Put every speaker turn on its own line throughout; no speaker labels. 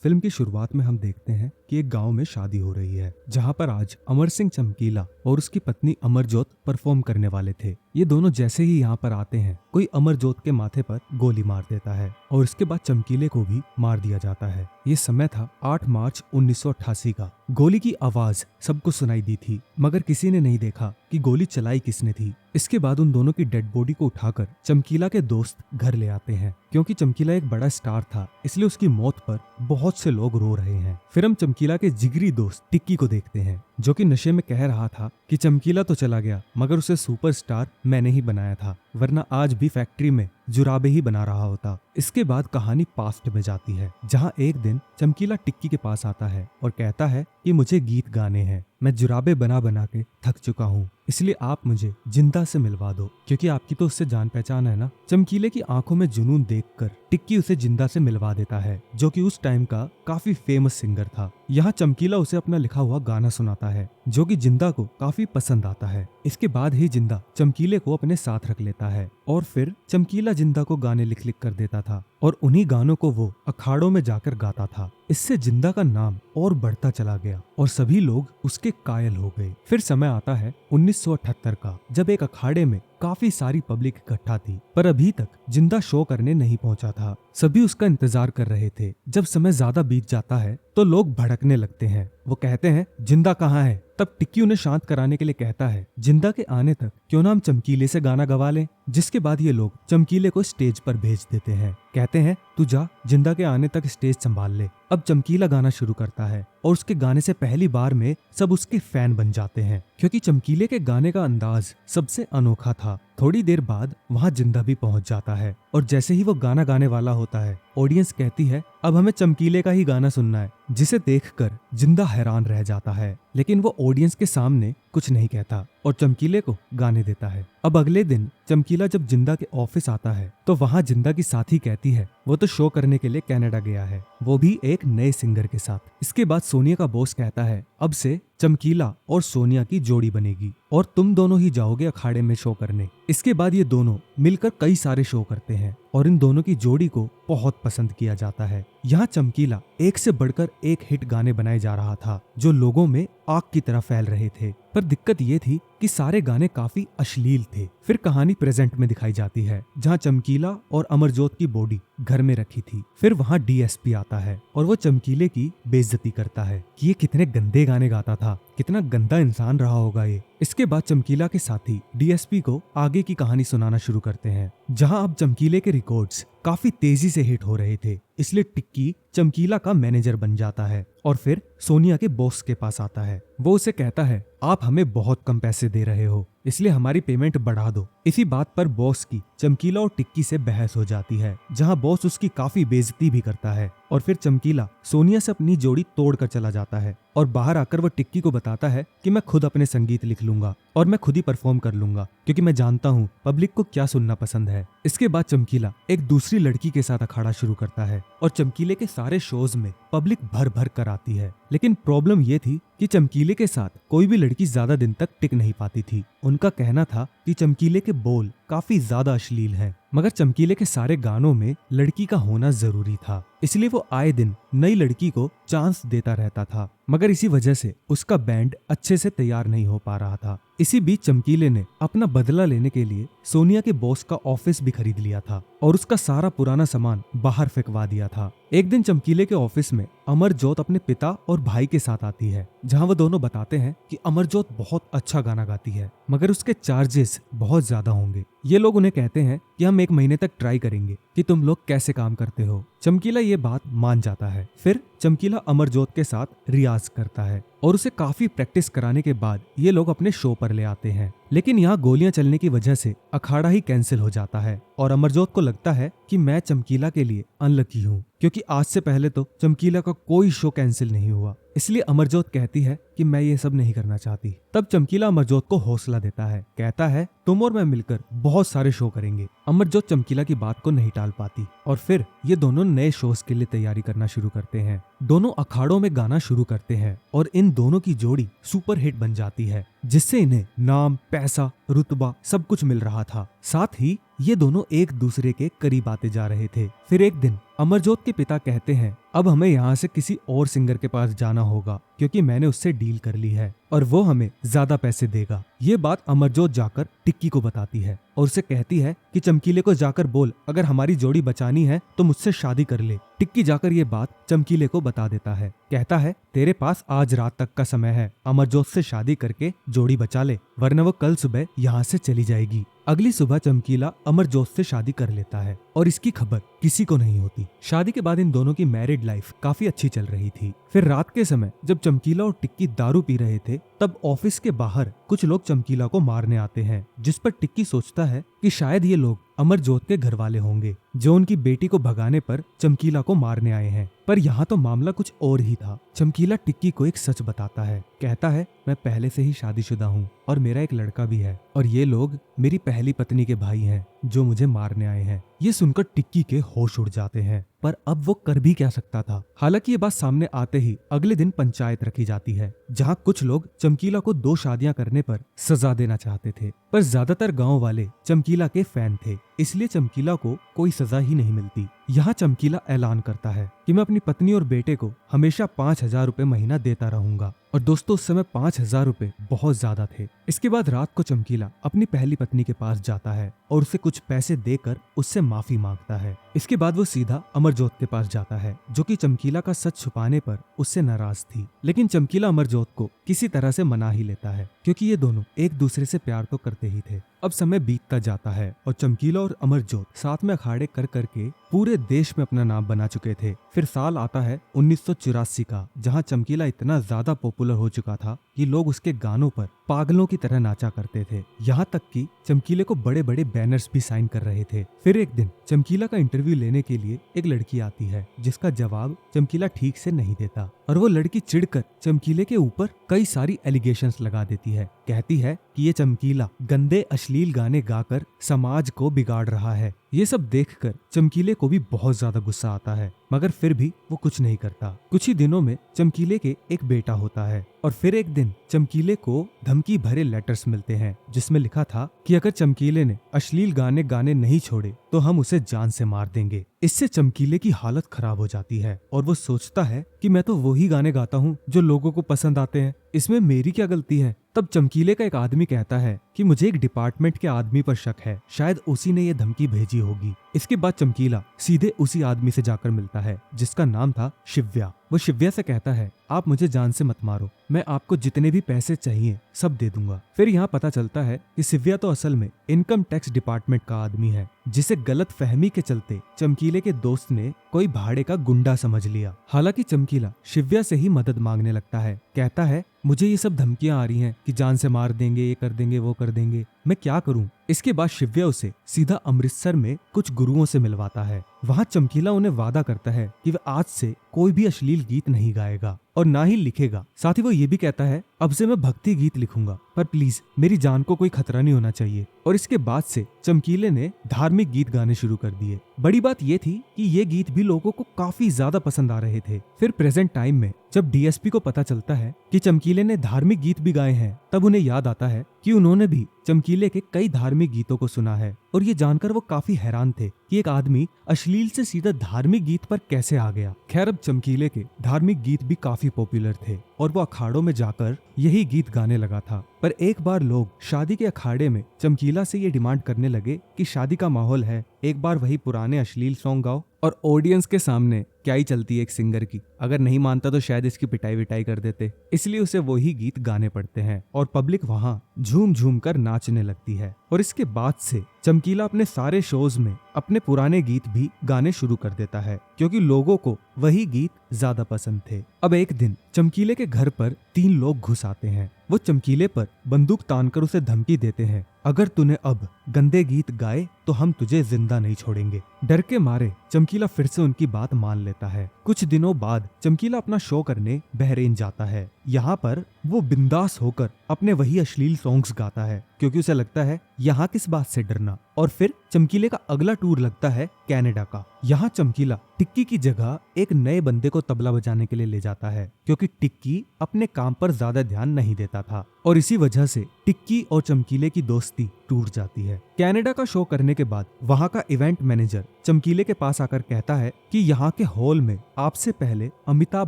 Film की शुरुआत में हम देखते हैं कि एक गांव में शादी हो रही है जहां पर आज अमर सिंह चमकीला और उसकी पत्नी अमरजोत परफॉर्म करने वाले थे। ये दोनों जैसे ही यहाँ पर आते हैं कोई अमरजोत के माथे पर गोली मार देता है और इसके बाद चमकीले को भी मार दिया जाता है। ये समय था 8 मार्च 1988 का। गोली की आवाज सबको सुनाई दी थी मगर किसी ने नहीं देखा कि गोली चलाई किसने थी। इसके बाद उन दोनों की डेड बॉडी को उठाकर चमकीला के दोस्त घर ले आते हैं। क्योंकि चमकीला एक बड़ा स्टार था इसलिए उसकी मौत पर बहुत से लोग रो रहे हैं। फिर हम चमकीला के जिगरी दोस्त टिक्की को देखते हैं जो कि नशे में कह रहा था कि चमकीला तो चला गया मगर उसे सुपरस्टार मैंने ही बनाया था, वरना आज भी फैक्ट्री में जुराबे ही बना रहा होता। इसके बाद कहानी पास्ट में जाती है जहां एक दिन चमकीला टिक्की के पास आता है और कहता है कि मुझे गीत गाने हैं, मैं जुराबे बना बना के थक चुका हूँ, इसलिए आप मुझे जिंदा से मिलवा दो क्योंकि आपकी तो उससे जान पहचान है ना। चमकीले की आंखों में जुनून देखकर टिक्की उसे जिंदा से मिलवा देता है जो कि उस टाइम का काफी फेमस सिंगर था। यहाँ चमकीला उसे अपना लिखा हुआ गाना सुनाता है जो कि जिंदा को काफी पसंद आता है। इसके बाद ही जिंदा चमकीले को अपने साथ रख लेता है और फिर चमकीला जिंदा को गाने लिख लिख कर देता था और उन्हीं गानों को वो अखाड़ों में जाकर गाता था। इससे जिंदा का नाम और बढ़ता चला गया और सभी लोग उसके कायल हो गए। फिर समय आता है 1978 का जब एक अखाड़े में काफी सारी पब्लिक इकट्ठा थी पर अभी तक जिंदा शो करने नहीं पहुंचा था। सभी उसका इंतजार कर रहे थे। जब समय ज्यादा बीत जाता है तो लोग भड़कने लगते हैं। वो कहते हैं जिंदा कहाँ है। तब टिक्की उन्हें शांत कराने के लिए कहता है जिंदा के आने तक क्यों ना हम चमकीले से गाना गवा लें। जिसके बाद ये लोग चमकीले को स्टेज पर भेज देते हैं। कहते हैं तू जा जिंदा के आने तक स्टेज संभाल ले। अब चमकीला गाना शुरू करता है और उसके गाने से पहली बार में सब उसके फैन बन जाते हैं क्योंकि चमकीले के गाने का अंदाज सबसे अनोखा था। थोड़ी देर बाद वहाँ जिंदा भी पहुंच जाता है और जैसे ही वो गाना गाने वाला होता है ऑडियंस कहती है अब हमें चमकीले का ही गाना सुनना है, जिसे देखकर जिंदा हैरान रह जाता है लेकिन वो ऑडियंस के सामने कुछ नहीं कहता और चमकीले को गाने देता है। अब अगले दिन चमकीला जब जिंदा के ऑफिस आता है तो वहाँ जिंदा की साथी कहती है वो तो शो करने के लिए कनाडा गया है, वो भी एक नए सिंगर के साथ। इसके बाद सोनिया का बॉस कहता है अब से चमकीला और सोनिया की जोड़ी बनेगी और तुम दोनों ही जाओगे अखाड़े में शो करने। इसके बाद ये दोनों मिलकर कई सारे शो करते हैं और इन दोनों की जोड़ी को बहुत पसंद किया जाता है। यहाँ चमकीला एक से बढ़कर एक हिट गाने बनाए जा रहा था जो लोगों में आग की तरह फैल रहे थे, पर दिक्कत ये थी कि सारे गाने काफी अश्लील थे। फिर कहानी प्रेजेंट में दिखाई जाती है जहाँ चमकीला और अमरजोत की बॉडी घर में रखी थी। फिर वहाँ डीएसपी आता है और वो चमकीले की बेइज्जती करता है कि ये कितने गंदे गाने गाता था, कितना गंदा इंसान रहा होगा ये। इसके बाद चमकीला के साथी डीएसपी को आगे की कहानी सुनाना शुरू करते हैं जहां अब चमकीले के रिकॉर्ड्स काफी तेजी से हिट हो रहे थे, इसलिए टिक्की चमकीला का मैनेजर बन जाता है और फिर सोनिया के बॉस के पास आता है। वो उसे कहता है आप हमें बहुत कम पैसे दे रहे हो इसलिए हमारी पेमेंट बढ़ा दो। इसी बात पर बॉस की चमकीला और टिक्की से बहस हो जाती है जहां बॉस उसकी काफी बेइज्जती भी करता है और फिर चमकीला सोनिया से अपनी जोड़ी तोड़कर चला जाता है और बाहर आकर वो टिक्की को बताता है कि मैं खुद अपने संगीत लिख लूंगा और मैं खुद ही परफॉर्म कर लूंगा क्योंकि मैं जानता हूँ पब्लिक को क्या सुनना पसंद है। इसके बाद चमकीला एक दूसरी लड़की के साथ अखाड़ा शुरू करता है और चमकीले के सारे शोज में पब्लिक भर भर कर आती है, लेकिन प्रॉब्लम ये थी कि चमकीले के साथ कोई भी लड़की ज्यादा दिन तक टिक नहीं पाती थी। उनका कहना था कि चमकीले के बोल काफी ज्यादा अश्लील हैं, मगर चमकीले के सारे गानों में लड़की का होना जरूरी था, इसलिए वो आए दिन नई लड़की को चांस देता रहता था, मगर इसी वजह से उसका बैंड अच्छे से तैयार नहीं हो पा रहा था। इसी बीच चमकीले ने अपना बदला लेने के लिए सोनिया के बॉस का ऑफिस भी खरीद लिया था और उसका सारा पुराना सामान बाहर फेंकवा दिया था। एक दिन चमकीले के ऑफिस में अमरजोत अपने पिता और भाई के साथ आती है जहां वो दोनों बताते हैं कि अमरजोत बहुत अच्छा गाना गाती है मगर उसके चार्जेस बहुत ज्यादा होंगे। ये लोग उन्हें कहते हैं कि हम 1 महीने तक ट्राई करेंगे कि तुम लोग कैसे काम करते हो। चमकीला ये बात मान जाता है। फिर चमकीला अमरजोत के साथ रियाज करता है और उसे काफी प्रैक्टिस कराने के बाद ये लोग अपने शो पर ले आते हैं, लेकिन यहाँ गोलियां चलने की वजह से अखाड़ा ही कैंसिल हो जाता है और अमरजोत को लगता है कि मैं चमकीला के लिए अनलकी हूँ क्योंकि आज से पहले तो चमकीला का कोई शो कैंसिल नहीं हुआ। इसलिए अमरजोत कहती है कि मैं ये सब नहीं करना चाहती। तब चमकीला अमरजोत को हौसला देता है, कहता है तुम और मैं मिलकर बहुत सारे शो करेंगे। अमरजोत चमकीला की बात को नहीं टाल पाती और फिर ये दोनों नए शोज के लिए तैयारी करना शुरू करते हैं। दोनों अखाड़ों में गाना शुरू करते हैं और इन दोनों की जोड़ी सुपर हिट बन जाती है जिससे इन्हें नाम, पैसा, रुतबा सब कुछ मिल रहा था। साथ ही ये दोनों एक दूसरे के करीब आते जा रहे थे। फिर एक दिन अमरजोत के पिता कहते हैं, अब हमें यहाँ से किसी और सिंगर के पास जाना होगा क्योंकि मैंने उससे डील कर ली है और वो हमें ज्यादा पैसे देगा। ये बात अमरजोत जाकर टिक्की को बताती है और उसे कहती है कि चमकीले को जाकर बोल, अगर हमारी जोड़ी बचानी है तो मुझसे शादी कर ले। टिक्की जाकर ये बात चमकीले को बता देता है। कहता है, तेरे पास आज रात तक का समय है, अमरजोत से शादी करके जोड़ी बचा ले, वरना वो कल सुबह यहाँ से चली जाएगी। अगली सुबह चमकीला अमरजोत से शादी कर लेता है और इसकी खबर किसी को नहीं होती। शादी के बाद इन दोनों की मैरिड लाइफ काफी अच्छी चल रही थी। फिर रात के समय जब चमकीला और टिक्की दारू पी रहे थे तब ऑफिस के बाहर कुछ लोग चमकीला को मारने आते हैं, जिस पर टिक्की सोचता है कि शायद ये लोग अमरजोत के घर वाले होंगे जो उनकी बेटी को भगाने पर चमकीला को मारने आए हैं। पर यहाँ तो मामला कुछ और ही था। चमकीला टिक्की को एक सच बताता है। कहता है, मैं पहले से ही शादीशुदा हूँ और मेरा एक लड़का भी है और ये लोग मेरी पहली पत्नी के भाई हैं जो मुझे मारने आए हैं। ये सुनकर टिक्की के होश उड़ जाते हैं, पर अब वो कर भी क्या सकता था। हालांकि ये बात सामने आते ही अगले दिन पंचायत रखी जाती है जहाँ कुछ लोग चमकीला को 2 शादियां करने पर सजा देना चाहते थे, पर ज्यादातर गांव वाले चमकीला के फैन थे, इसलिए चमकीला को कोई सजा ही नहीं मिलती। यहाँ चमकीला ऐलान करता है कि मैं अपनी पत्नी और बेटे को हमेशा 5,000 रुपए महीना देता रहूंगा। और दोस्तों, उस समय 5,000 रुपए बहुत ज्यादा थे। इसके बाद रात को चमकीला अपनी पहली पत्नी के पास जाता है और उसे कुछ पैसे देकर उससे माफी मांगता है। इसके बाद वो सीधा अमरजोत के पास जाता है जो कि चमकीला का सच छुपाने पर उससे नाराज थी। लेकिन चमकीला अमरजोत को किसी तरह से मना ही लेता है क्योंकि ये दोनों एक दूसरे से प्यार तो करते ही थे। अब समय बीतता जाता है और चमकीला और अमरजोत साथ में अखाड़े कर करके पूरे देश में अपना नाम बना चुके थे। फिर साल आता है 1984 का, जहां चमकीला इतना ज्यादा पॉपुलर हो चुका था कि लोग उसके गानों पर पागलों की तरह नाचा करते थे। यहाँ तक कि चमकीले को बड़े बड़े बैनर्स भी साइन कर रहे थे। फिर एक दिन चमकीला का इंटरव्यू लेने के लिए एक लड़की आती है जिसका जवाब चमकीला ठीक से नहीं देता और वो लड़की चिढ़कर चमकीले के ऊपर कई सारी एलिगेशंस लगा देती है। कहती है कि ये चमकीला गंदे अश्लील गाने गाकर समाज को बिगाड़ रहा है। ये सब देखकर चमकीले को भी बहुत ज्यादा गुस्सा आता है, मगर फिर भी वो कुछ नहीं करता। कुछ ही दिनों में चमकीले के एक बेटा होता है और फिर एक दिन चमकीले को धमकी भरे लेटर्स मिलते हैं जिसमें लिखा था कि अगर चमकीले ने अश्लील गाने गाने नहीं छोड़े तो हम उसे जान से मार देंगे। इससे चमकीले की हालत खराब हो जाती है और वो सोचता है कि मैं तो वही गाने गाता हूँ जो लोगों को पसंद आते हैं, इसमें मेरी क्या गलती है। तब चमकीले का एक आदमी कहता है कि मुझे एक डिपार्टमेंट के आदमी पर शक है, शायद उसी ने ये धमकी भेजी होगी। इसके बाद चमकीला सीधे उसी आदमी से जाकर मिलता है जिसका नाम था शिव्या। वो शिव्या से कहता है, आप मुझे जान से मत मारो, मैं आपको जितने भी पैसे चाहिए सब दे दूंगा। फिर यहाँ पता चलता है कि शिव्या तो असल में इनकम टैक्स डिपार्टमेंट का आदमी है, जिसे गलत फहमी के चलते चमकीले के दोस्त ने कोई भाड़े का गुंडा समझ लिया। हालांकि चमकीला शिव्या से ही मदद मांगने लगता है। कहता है, मुझे ये सब धमकियां आ रही हैं कि जान से मार देंगे, ये कर देंगे, वो कर देंगे, मैं क्या करूं। इसके बाद शिव्या उसे सीधा अमृतसर में कुछ गुरुओं से मिलवाता है। वहां चमकीला उन्हें वादा करता है कि वह आज से कोई भी अश्लील गीत नहीं गाएगा और ना ही लिखेगा। साथ ही वो ये भी कहता है, अब से मैं भक्ति गीत लिखूंगा, पर प्लीज मेरी जान को कोई खतरा नहीं होना चाहिए। और इसके बाद से चमकीले ने धार्मिक गीत गाने शुरू कर दिए। बड़ी बात ये थी कि ये गीत भी लोगों को काफी ज्यादा पसंद आ रहे थे। फिर प्रेजेंट टाइम में जब डीएसपी को पता चलता है कि चमकीले ने धार्मिक गीत भी गाए हैं, तब उन्हें याद आता है कि उन्होंने भी चमकीले के कई धार्मिक गीतों को सुना है और ये जानकर वो काफी हैरान थे कि एक आदमी अश्लील से सीधा धार्मिक गीत पर कैसे आ गया। खैर, अब चमकीले के धार्मिक गीत भी काफी पॉपुलर थे और वो अखाड़ों में जाकर यही गीत गाने लगा था। पर एक बार लोग शादी के अखाड़े में चमकीला से ये डिमांड करने लगे कि शादी का माहौल है, एक बार वही पुराने अश्लील सॉन्ग गाओ। और ऑडियंस के सामने क्या ही चलती है एक सिंगर की, अगर नहीं मानता तो शायद इसकी पिटाई विटाई कर देते, इसलिए उसे वही गीत गाने पड़ते हैं और पब्लिक वहां झूम झूम कर नाचने लगती है। और इसके बाद से चमकीला अपने सारे शोज में अपने पुराने गीत भी गाने शुरू कर देता है क्योंकि लोगों को वही गीत ज्यादा पसंद थे। अब एक दिन चमकीले के घर पर 3 लोग घुस आते हैं। वो चमकीले पर बंदूक तानकर उसे धमकी देते हैं, अगर तूने अब गंदे गीत गाए तो हम तुझे जिंदा नहीं छोड़ेंगे। डर के मारे चमकीला फिर से उनकी बात मान लेता है। कुछ दिनों बाद चमकीला अपना शो करने बहरीन जाता है। यहाँ पर वो बिंदास होकर अपने वही अश्लील सॉन्ग्स गाता है क्योंकि उसे लगता है यहाँ किस बात से डरना। और फिर चमकीले का अगला टूर लगता है कनाडा का। यहाँ चमकीला टिक्की की जगह एक नए बंदे को तबला बजाने के लिए ले जाता है क्योंकि टिक्की अपने काम पर ज्यादा ध्यान नहीं देता था और इसी वजह से टिक्की और चमकीले की दोस्ती टूट जाती है। कनाडा का शो करने के बाद वहाँ का इवेंट मैनेजर चमकीले के पास आकर कहता है कि यहाँ के हॉल में आपसे पहले अमिताभ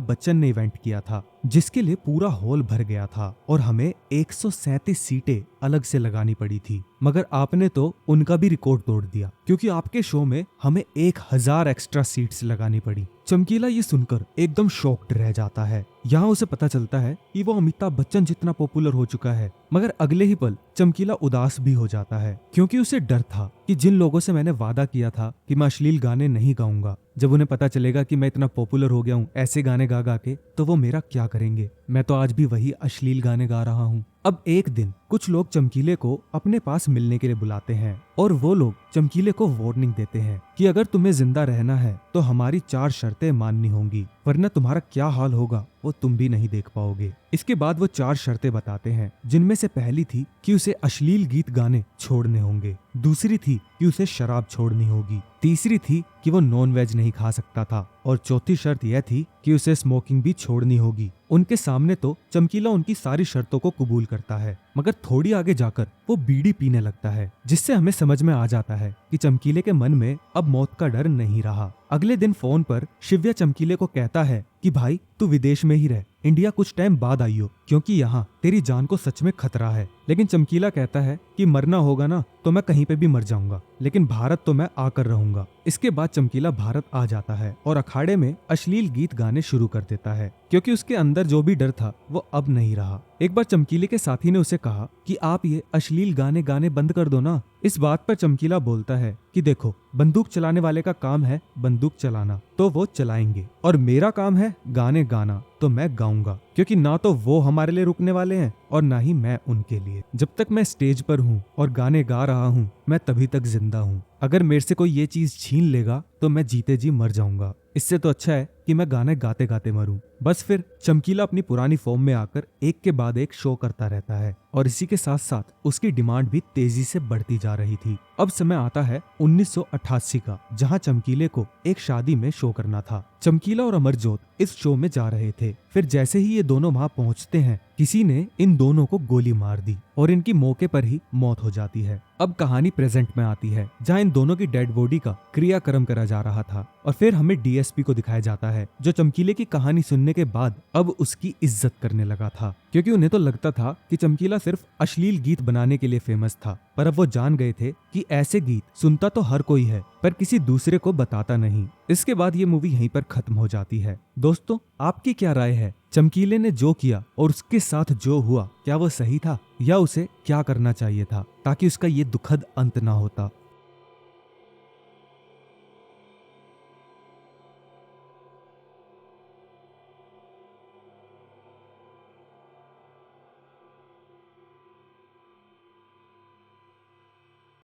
बच्चन ने इवेंट किया था, जिसके लिए पूरा हॉल भर गया था और हमें 137 सीटें अलग से लगानी पड़ी थी, मगर आपने तो उनका भी रिकॉर्ड तोड़ दिया क्योंकि आपके शो में हमें 1000 एक्स्ट्रा सीट्स लगानी पड़ी। चमकीला ये सुनकर एकदम शॉक्ड रह जाता है। यहाँ उसे पता चलता है कि वो अमिताभ बच्चन जितना पॉपुलर हो चुका है, मगर अगले ही पल चमकीला उदास भी हो जाता है क्योंकि उसे डर था कि जिन लोगों से मैंने वादा किया था कि मैं अश्लील गाने नहीं गाऊंगा, जब उन्हें पता चलेगा कि मैं इतना पॉपुलर हो गया हूँ ऐसे गाने गा गा के, तो वो मेरा क्या करेंगे। मैं तो आज भी वही अश्लील गाने गा रहा हूँ। अब एक दिन कुछ लोग चमकीले को अपने पास मिलने के लिए बुलाते हैं और वो लोग चमकीले को वार्निंग देते हैं कि अगर तुम्हें जिंदा रहना है तो हमारी 4 शर्तें माननी होंगी, वरना तुम्हारा क्या हाल होगा वो तुम भी नहीं देख पाओगे। इसके बाद वो 4 शर्तें बताते हैं, जिनमें से पहली थी कि उसे अश्लील गीत गाने छोड़ने होंगे, दूसरी थी कि उसे शराब छोड़नी होगी, तीसरी थी कि वो नॉन वेज नहीं खा सकता था और चौथी शर्त यह थी कि उसे स्मोकिंग भी छोड़नी होगी। उनके सामने तो चमकीला उनकी सारी शर्तों को कबूल करता है, मगर थोड़ी आगे जाकर वो बीड़ी पीने लगता है, जिससे हमें समझ में आ जाता है कि चमकीले के मन में अब मौत का डर नहीं रहा। अगले दिन फोन पर शिव्या चमकीले को कहता है कि भाई तू विदेश में ही रह, इंडिया कुछ टाइम बाद आइयो क्योंकि यहाँ तेरी जान को सच में खतरा है। लेकिन चमकीला कहता है कि मरना होगा ना तो मैं कहीं पे भी मर जाऊंगा, लेकिन भारत तो मैं आकर रहूंगा। इसके बाद चमकीला भारत आ जाता है और अखाड़े में अश्लील गीत गाने शुरू कर देता है क्योंकि उसके अंदर जो भी डर था वो अब नहीं रहा। एक बार चमकीले के साथी ने उसे कहा कि आप ये अश्लील गाने गाने बंद कर दो ना। इस बात पर चमकीला बोलता है कि देखो, बंदूक चलाने वाले का काम है बंदूक चलाना, तो वो चलाएंगे, और मेरा काम है गाने गाना, तो मैं गाऊंगा, क्योंकि ना तो वो हमारे लिए रुकने वाले हैं और ना ही मैं उनके लिए। जब तक मैं स्टेज पर हूँ और गाने गा रहा हूँ मैं तभी तक जिंदा हूँ। अगर मेरे से कोई ये चीज छीन लेगा तो मैं जीते जी मर जाऊंगा। इससे तो अच्छा है कि मैं गाने गाते गाते मरूं। बस फिर चमकीला अपनी पुरानी फॉर्म में आकर एक के बाद एक शो करता रहता है और इसी के साथ साथ उसकी डिमांड भी तेजी से बढ़ती जा रही थी। अब समय आता है 1988 का, जहां चमकीले को एक शादी में शो करना था। चमकीला और अमरजोत इस शो में जा रहे थे। फिर जैसे ही ये दोनों वहां पहुंचते हैं, किसी ने इन दोनों को गोली मार दी और इनकी मौके पर ही मौत हो जाती है। अब कहानी प्रेजेंट में आती है, जहां इन दोनों की डेड बॉडी का क्रियाक्रम करा जा रहा था और फिर हमें डीएसपी को दिखाया जाता है, जो चमकीले की कहानी सुनने के बाद अब उसकी इज्जत करने लगा था, क्योंकि उन्हें तो लगता था कि चमकीला सिर्फ अश्लील गीत बनाने के लिए फेमस था, पर अब वो जान गए थे कि ऐसे गीत सुनता तो हर कोई है पर किसी दूसरे को बताता नहीं। इसके बाद ये मूवी यहीं पर खत्म हो जाती है। दोस्तों, आपकी क्या राय है? चमकीले ने जो किया और उसके साथ जो हुआ, क्या वो सही था या उसे क्या करना चाहिए था ताकि उसका ये दुखद अंत ना होता?